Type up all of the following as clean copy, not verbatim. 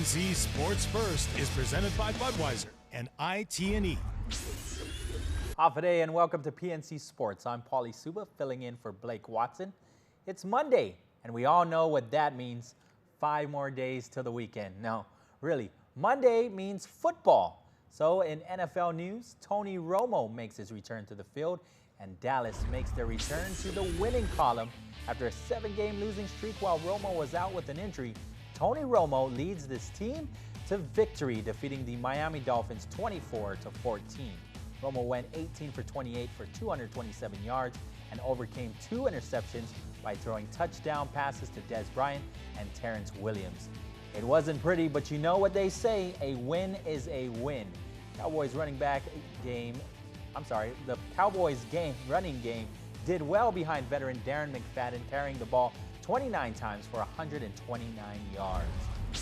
PNC Sports First is presented by Budweiser and IT&E. Hafa and welcome to PNC Sports. I'm Paulie Suba filling in for Blake Watson. It's Monday, and we all know what that means. 5 more days till the weekend. No, really, Monday means football. So in NFL news, Tony Romo makes his return to the field, and Dallas makes their return to the winning column. After a 7-game losing streak while Romo was out with an injury, Tony Romo leads this team to victory, defeating the Miami Dolphins 24-14. Romo went 18 for 28 for 227 yards and overcame 2 interceptions by throwing touchdown passes to Dez Bryant and Terrence Williams. It wasn't pretty, but you know what they say, a win is a win. The Cowboys running game did well behind veteran Darren McFadden, carrying the ball 29 times for 129 yards.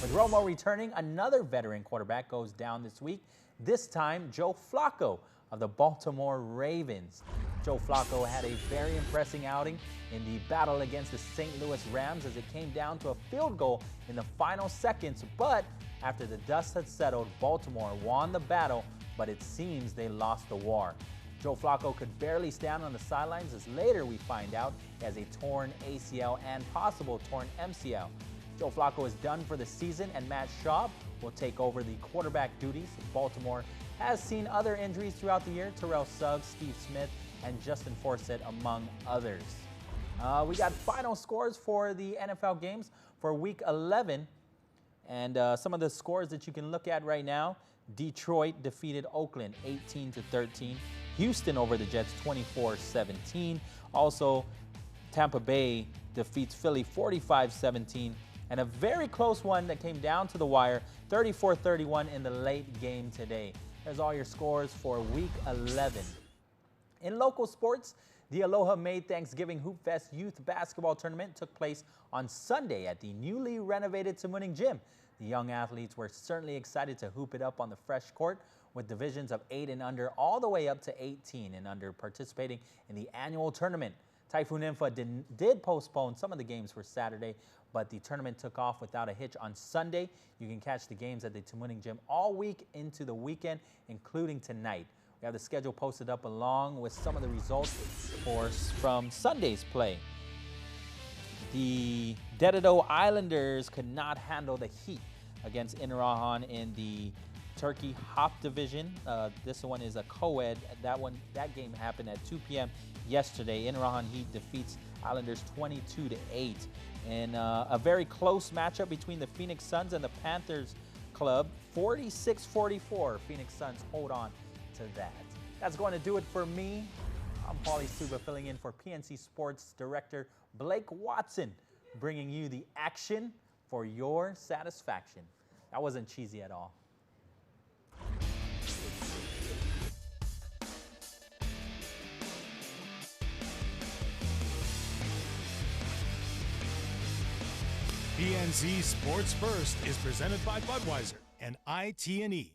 With Romo returning, another veteran quarterback goes down this week, this time Joe Flacco of the Baltimore Ravens. Joe Flacco had a very impressive outing in the battle against the St. Louis Rams as it came down to a field goal in the final seconds, but after the dust had settled, Baltimore won the battle, but it seems they lost the war. Joe Flacco could barely stand on the sidelines, as later we find out he has a torn ACL and possible torn MCL. Joe Flacco is done for the season, and Matt Schaub will take over the quarterback duties. Baltimore has seen other injuries throughout the year: Terrell Suggs, Steve Smith, and Justin Forsett, among others. We got final scores for the NFL games for Week 11, and some of the scores that you can look at right now. Detroit defeated Oakland 18-13. Houston over the Jets 24-17. Also, Tampa Bay defeats Philly 45-17. And a very close one that came down to the wire, 34-31 in the late game today. There's all your scores for Week 11. In local sports, the Aloha May Thanksgiving Hoop Fest Youth Basketball Tournament took place on Sunday at the newly renovated Tamuning Gym. The young athletes were certainly excited to hoop it up on the fresh court, with divisions of 8 and under all the way up to 18 and under participating in the annual tournament. Typhoon Infa did postpone some of the games for Saturday, but the tournament took off without a hitch on Sunday. You can catch the games at the Tamuning Gym all week into the weekend, including tonight. We have the schedule posted up along with some of the results from Sunday's play. The Dededo Islanders could not handle the heat against Inarahan in the Turkey Hop Division. This one is a co-ed. That game happened at 2 p.m. yesterday. Inarahan Heat defeats Islanders 22-8 in a very close matchup between the Phoenix Suns and the Panthers Club. 46-44. Phoenix Suns hold on to that. That's going to do it for me. I'm Paulie Suba filling in for PNC Sports Director Blake Watson, bringing you the action for your satisfaction. That wasn't cheesy at all. PNC Sports First is presented by Budweiser and IT&E.